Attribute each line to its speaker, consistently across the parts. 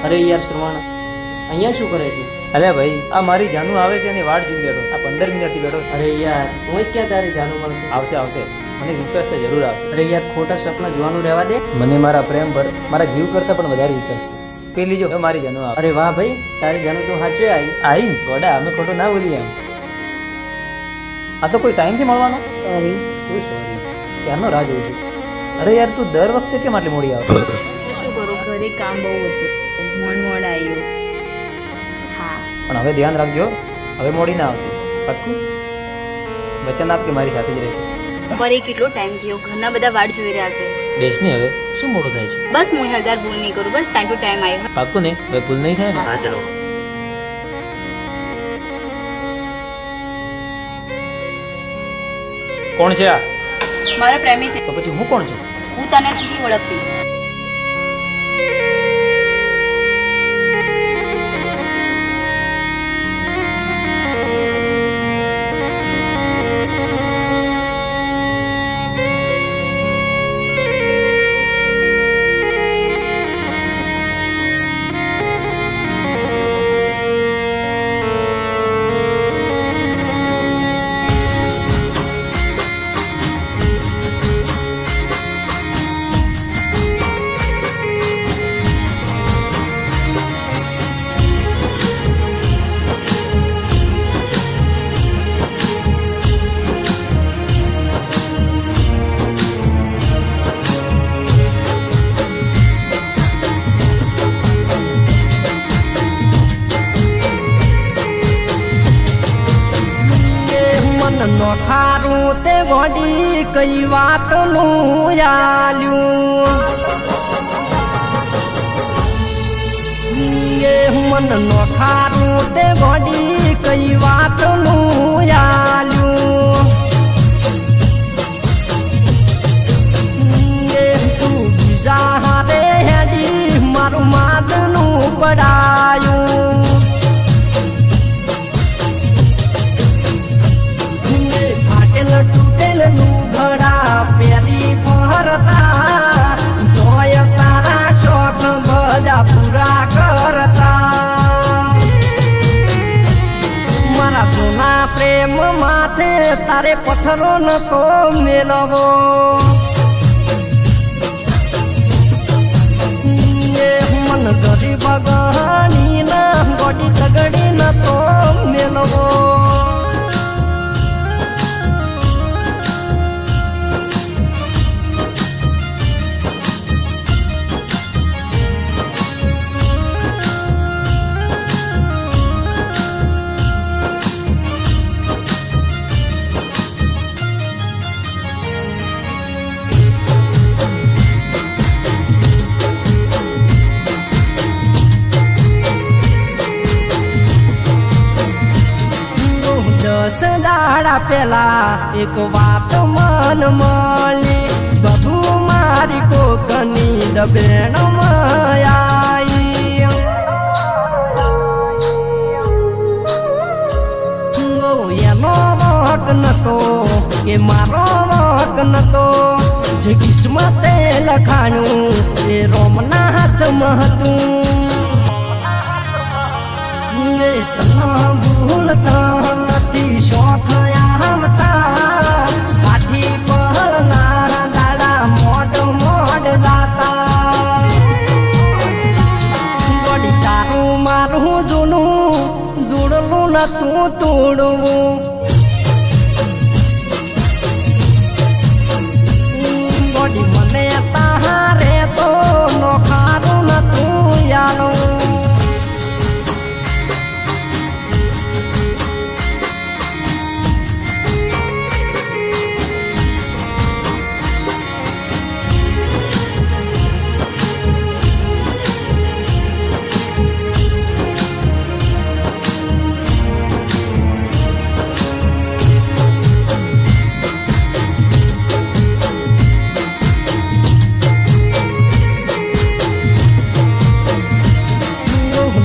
Speaker 1: અરે યાર શ્રવણ, અહીંયા શું કરે છે?
Speaker 2: અરે ભાઈ, આ મારી જાનુ આવે છે એની વાટ જોઈ બેઠો. આ 15 મિનિટથી બેઠો.
Speaker 1: અરે યાર, હું ક્યાં તારી જાનું મળશે?
Speaker 2: આવશે આવશે, મને વિશ્વાસ છે, જરૂર આવશે.
Speaker 1: અરે યાર, ખોટા સપના જોવાનું રહેવા દે.
Speaker 2: મને મારા પ્રેમ પર મારા જીવ કરતા પણ વધારે વિશ્વાસ છે. પેલી જો મારી જાનુ આવે.
Speaker 1: અરે વાહ ભાઈ, તારી જાનું તો સાચે
Speaker 2: આઈ ગોડા, અમે ખોટું ના બોલીએ એમ. આ તો કોઈ ટાઈમ છે મળવાનો? શું સોરી, ક્યારનો રાહ જોઉં છું. અરે યાર, તું દર વખતે કેમ આટલી મોડી આવે?
Speaker 3: શું કરું, ઘરે કામ બહુ હતું, મોડ આવ્યું. હા,
Speaker 2: પણ હવે ધ્યાન રાખજો, હવે મોડી ના આવતી. પાક્કું? વચન આપ કે મારી સાથે જ રહેશે.
Speaker 3: પર એ કેટલો ટાઈમ થયો, ઘરના બધા વાટ જોઈ રહ્યા છે.
Speaker 2: બેસ ને, હવે શું મોડું થાય છે?
Speaker 3: બસ હું હરદાર ભૂલ નહીં કરું, બસ ટાઈમ ટુ ટાઈમ આવ્યો.
Speaker 2: પાક્કું ને? હવે ભૂલ નહીં થાય ને? હા ચલો. કોણ છે આ?
Speaker 3: મારા પ્રેમી છે.
Speaker 2: તો પછી હું કોણ છું?
Speaker 3: હું તને નથી ઓળખતી.
Speaker 4: નોખારું તે વડી કઈ વાતનું આલ્યું એ મન નોખારું તે વડી કઈ વાતનું આલ્યું એ તું બીજા હારે હેડી મારું માદનું પડાયું તૂટેલ લુગડા પેરી ફરતા જોય તારા શોખ બધા પૂરા કરતા મારા જૂના પ્રેમ માથે તારે પથ્થરો નતો મેલવો મન ગરીબ ગણી ના ગોડી તગડી નતો મેલવો દાડા પેલા એક વાત મન મળી બબુ મારી કોકની દબેણ મયાઈ એનો વક નતો કે મારો વક નતો જે કિસ્મતે લખાણું એ રોમના હાથમાં હતું એ તના ભૂલતા નથી શોખ આવતા કાઠી પહળના દાડા મોડ મોડ જાતા ગોડી તારું મારું જૂનું જોડલું નતું તોડવું ગોડી મને તારે તો નોખારું નતું યાનું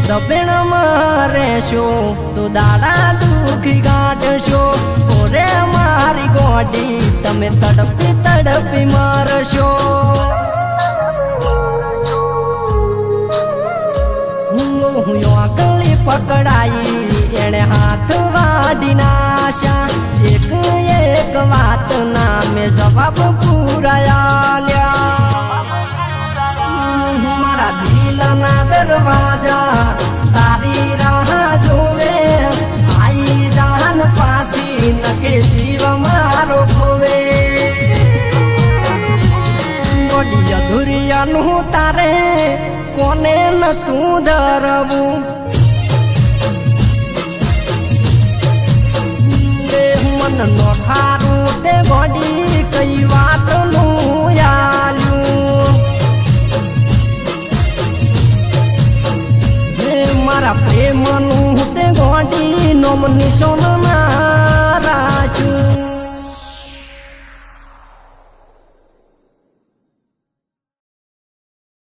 Speaker 4: દબેણ રહેશો તો દાડા દુખી ગાંઠશો ઓરે મારી ગોડી તમે તડપી તડપી મારશો હું આંગળી પકડાઈ એણે હાથ વાડી નાશા એક એક વાત ના મેં જવાબ પૂરાયા મારા દિલના દરવાજા તારી રાહ જોવે આઈ જાન પાસી નકે જીવ મારો ખોવે ગોડી અધુરિયાનું તારે કોને નતું ધરવું મન નો ખારું તે ગોડી કઈ વાતનું આલ્યું હે મારા પ્રેમનું તે ગોડી નોમ નિશાન ના